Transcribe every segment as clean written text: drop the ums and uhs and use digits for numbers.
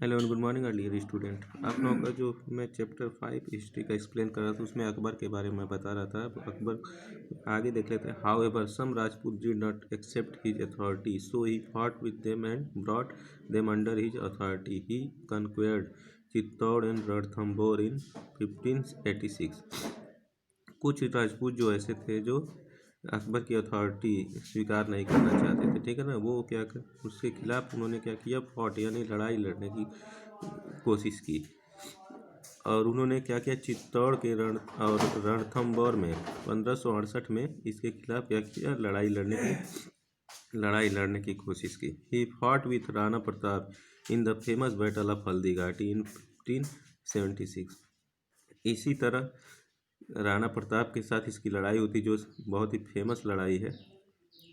Hello and good morning dear student. आप लोगों का जो मैं चैप्टर 5 हिस्ट्री का एक्सप्लेन कर रहा था उसमें अकबर के बारे में बता रहा था। अब अकबर आगे देख लेते हैं। However some Rajput did not accept his authority so he fought with them and brought them under his authority. He conquered Chittor and Ranthambore in 1586। कुछ राजपूत जो ऐसे थे जो अकबर की अथॉरिटी स्वीकार नहीं करना चाहते थे, ठीक है ना, वो क्या कर उसके खिलाफ उन्होंने क्या किया, फॉट यानी लड़ाई लड़ने की कोशिश की। और उन्होंने क्या किया, चित्तौड़ के रणथंभौर में 1568 में इसके खिलाफ क्या किया, लड़ाई लड़ने की कोशिश की। He fought with Rana Pratap in the famous battle of Haldi Ghati इन 1576। इसी तरह राणा प्रताप के साथ इसकी लड़ाई होती, जो बहुत ही फेमस लड़ाई है,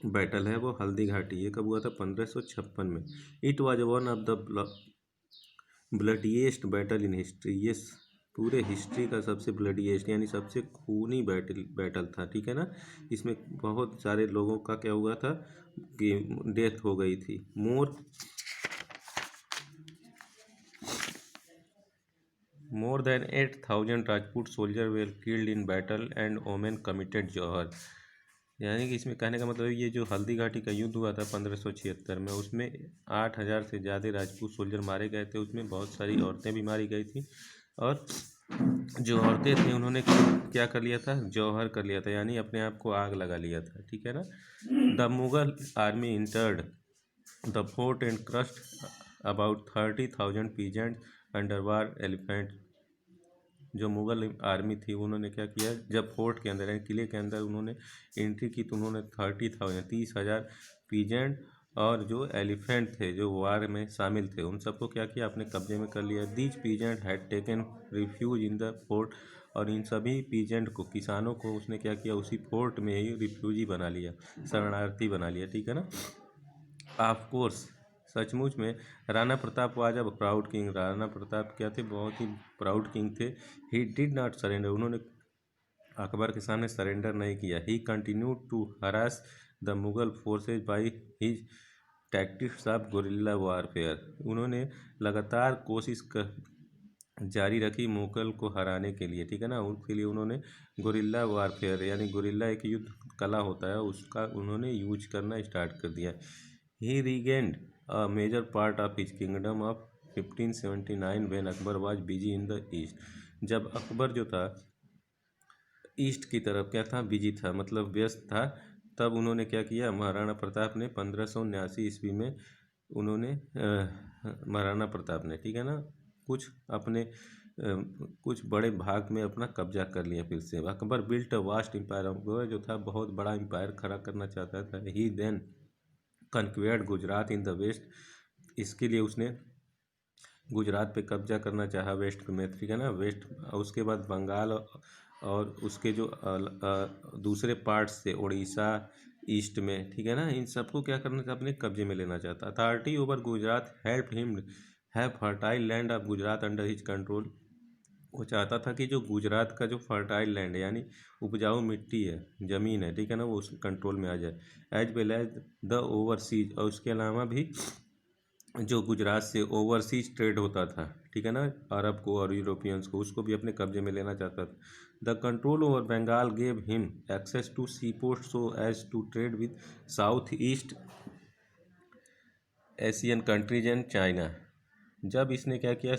बैटल है, वो हल्दी घाटी। ये कब हुआ था? 1556 में। It was one of the bloodiest battle in history. ये पूरे हिस्ट्री का सबसे ब्लडीएस्ट यानी सबसे खूनी बैटल था, ठीक है ना। इसमें बहुत सारे लोगों का क्या हुआ था कि डेथ हो गई थी। More than 8,000 Rajput soldier were killed in battle and women committed jauhar. यानी कि इसमें कहने का मतलब ये जो हल्दी घाटी का युद्ध हुआ था 1576 में, उसमें 8,000 से ज़्यादा राजपूत सोल्जर मारे गए थे। उसमें बहुत सारी औरतें भी मारी गई थी, और जो औरतें थी उन्होंने क्या कर लिया था, जौहर कर लिया था, यानी अपने आप को आग लगा लिया था, ठीक है ना। The Mughal army entered the fort and crust about 30,000 peasant under war elephant. जो मुगल आर्मी थी उन्होंने क्या किया, जब फोर्ट के अंदर यानी किले के अंदर उन्होंने एंट्री की तो उन्होंने 30,000 30,000 पीजेंट और जो एलिफेंट थे जो वार में शामिल थे उन सबको क्या किया, अपने कब्जे में कर लिया। These peasant had taken refuge in the fort. और इन सभी पीजेंट को, किसानों को उसने क्या किया, उसी फोर्ट में ही रिफ्यूजी बना लिया, शरणार्थी बना लिया, ठीक है ना। ऑफ कोर्स, सचमुच में Rana Pratap was a proud king. Rana Pratap क्या थे, बहुत ही प्राउड किंग थे। ही डिड नॉट सरेंडर, उन्होंने अकबर के सामने सरेंडर नहीं किया। He continued to harass the Mughal forces by his tactics of guerrilla warfare. उन्होंने लगातार कोशिश कर जारी रखी मुगल को हराने के लिए, ठीक है ना। उसके लिए उन्होंने गुरिल्ला वारफेयर यानी गुरिल्ला एक युद्ध कला होता है, उसका उन्होंने यूज करना स्टार्ट कर दिया। He regained a major part of his kingdom of 1579 when Akbar was busy in the east. जब अकबर जो था ईस्ट की तरफ क्या था, बिजी था, मतलब व्यस्त था, तब उन्होंने क्या किया, महाराणा प्रताप ने 1579 ईस्वी में उन्होंने महाराणा प्रताप ने, ठीक है ना, कुछ बड़े भाग में अपना कब्जा कर लिया फिर से। Akbar built a vast empire. Akbar जो था बहुत बड़ा एम्पायर खड़ा करना चाहता था। He then conquered Gujarat in the west. इसके लिए उसने गुजरात पे कब्जा करना चाहा, वेस्ट में, ठीक है ना, वेस्ट। उसके बाद बंगाल और उसके जो दूसरे पार्ट्स थे, उड़ीसा ईस्ट में, ठीक है ना, इन सबको क्या करना था, अपने कब्जे में लेना चाहता। Authority over Gujarat help him have fertile land of Gujarat under his control. वो चाहता था कि जो गुजरात का जो फर्टाइल लैंड है यानी उपजाऊ मिट्टी है, ज़मीन है, ठीक है ना, वो उसके कंट्रोल में आ जाए। As well as the overseas, और उसके अलावा भी जो गुजरात से ओवरसीज ट्रेड होता था, ठीक है ना, अरब को और यूरोपियंस को, उसको भी अपने कब्जे में लेना चाहता था। The control over Bengal gave him access to sea port so as to trade with South East Asian countries and China. जब इसने क्या किया,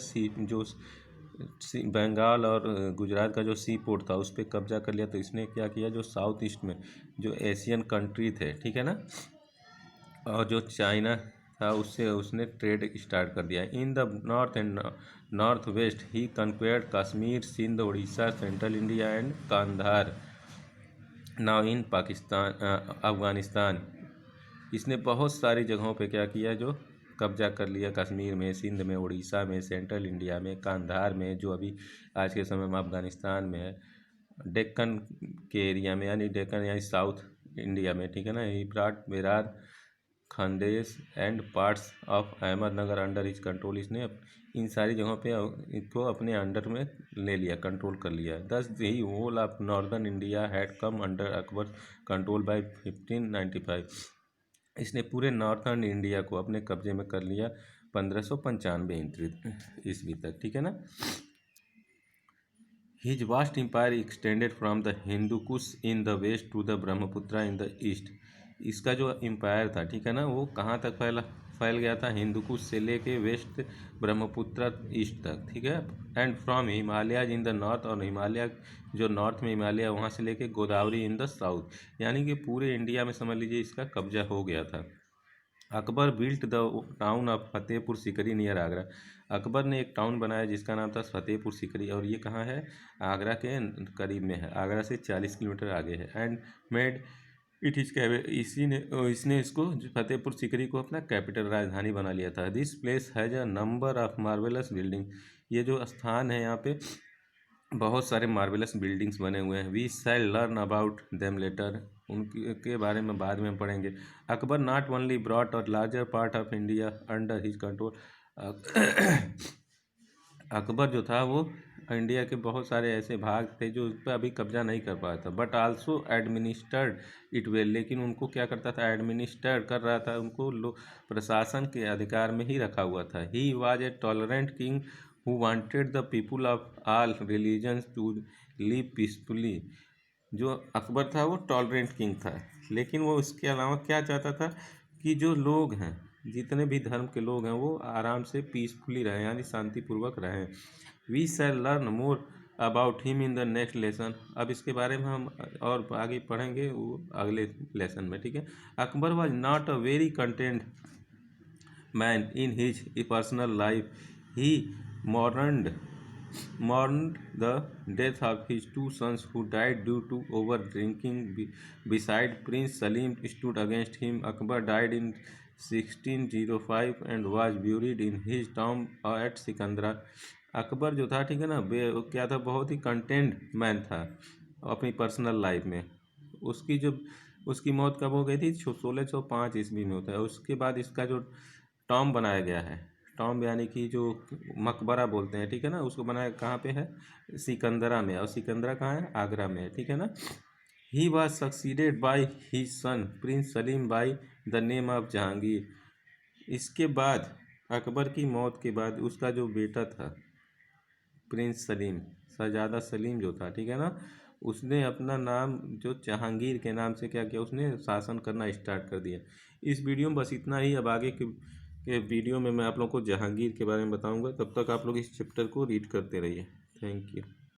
बंगाल और गुजरात का जो सी पोर्ट था उस पर कब्जा कर लिया, तो इसने क्या किया, जो साउथ ईस्ट में जो एशियन कंट्री थे, ठीक है ना, और जो चाइना था उससे उसने ट्रेड स्टार्ट कर दिया। In the north and north west he conquered Kashmir, Sindh, Orissa, central India and Kandahar now in Pakistan, Afghanistan. इसने बहुत सारी जगहों पे क्या किया, जो कब्जा कर लिया, कश्मीर में, सिंध में, उड़ीसा में, सेंट्रल इंडिया में, कांधार में, जो अभी आज के समय में अफगानिस्तान में है, डेक्कन के एरिया में यानी डेक्कन यानी साउथ इंडिया में, ठीक है ना। He brought Berar, Khandesh and parts of Ahmednagar under his control. इसने इन सारी जगहों पे इनको अपने अंडर में ले लिया, कंट्रोल कर लिया। Thus the whole of northern India had come under Akbar control by 1595। इसने पूरे नॉर्थर्न इंडिया को अपने कब्जे में कर लिया 1595 ईस्वी तक, ठीक है ना। His vast empire extended from the Hindu Kush in the west to the Brahmaputra in the east। इसका जो एम्पायर था, ठीक है ना, वो कहाँ तक फैल गया था, हिंदू कुश से लेके वेस्ट ब्रह्मपुत्र ईस्ट तक, ठीक है। And from Himalayas in the north, और हिमालय जो नॉर्थ में हिमालय वहाँ से लेके गोदावरी इन द साउथ, यानी कि पूरे इंडिया में समझ लीजिए इसका कब्जा हो गया था। Akbar built the town of Fatehpur Sikri near Agra. Akbar ने एक टाउन बनाया जिसका नाम था फतेहपुर सिकरी, और ये कहाँ है, आगरा के करीब में है, आगरा से 40 किलोमीटर आगे है। एंड मेड इट इज इसने इसको फतेहपुर सिकरी को अपना कैपिटल राजधानी बना लिया था। This place has a number of marvellous building. ये जो स्थान है यहाँ पे बहुत सारे मार्वेलस बिल्डिंग्स बने हुए हैं। We shall learn about them later, उनके बारे में बाद में पढ़ेंगे। अकबर नॉट ओनली ब्रॉट और larger part of India under his control. Akbar जो था वो इंडिया के बहुत सारे ऐसे भाग थे जो उस पर अभी कब्जा नहीं कर पाया था, but also administered it well, लेकिन उनको क्या करता था, एडमिनिस्टर कर रहा था, उनको प्रशासन के अधिकार में ही रखा हुआ था। He was a tolerant king who wanted the people of all religions to live peacefully. जो अकबर था वो टॉलरेंट किंग था, लेकिन वो इसके अलावा क्या चाहता था कि जो लोग हैं, जितने भी धर्म के लोग हैं, वो आराम से पीसफुली रहें, यानी शांतिपूर्वक रहें। We shall learn more about him in the next lesson. अब इसके बारे में हम और आगे पढ़ेंगे वो अगले लेसन में, ठीक है। Akbar was not a very content man in his personal life. He mourned the death of his two sons who died due to over drinking. Beside Prince Salim stood against him. Akbar died in 1605 and was buried in his tomb at Sikandra। Akbar जो था, ठीक है ना, क्या था, बहुत ही content man था अपनी पर्सनल लाइफ में। उसकी मौत कब हो गई थी, 1605 ईस्वी में होता है। उसके बाद इसका जो टॉम बनाया गया है, टॉम यानी कि जो मकबरा बोलते हैं, ठीक है ना, उसको बनाया कहाँ पे है, सिकंदरा में, और सिकंदरा कहाँ है, आगरा में है, ठीक है ना। He was succeeded by his son Prince Salim by the name of Jahangir. इसके बाद अकबर की मौत के बाद उसका जो बेटा था प्रिंस सलीम, शहजादा सलीम जो था, ठीक है ना, उसने अपना नाम जो जहांगीर के नाम से क्या किया, उसने शासन करना स्टार्ट कर दिया। इस वीडियो में बस इतना ही। अब आगे के वीडियो में मैं आप लोगों को जहांगीर के बारे में बताऊंगा। तब तक आप लोग इस चैप्टर को रीड करते रहिए। Thank you.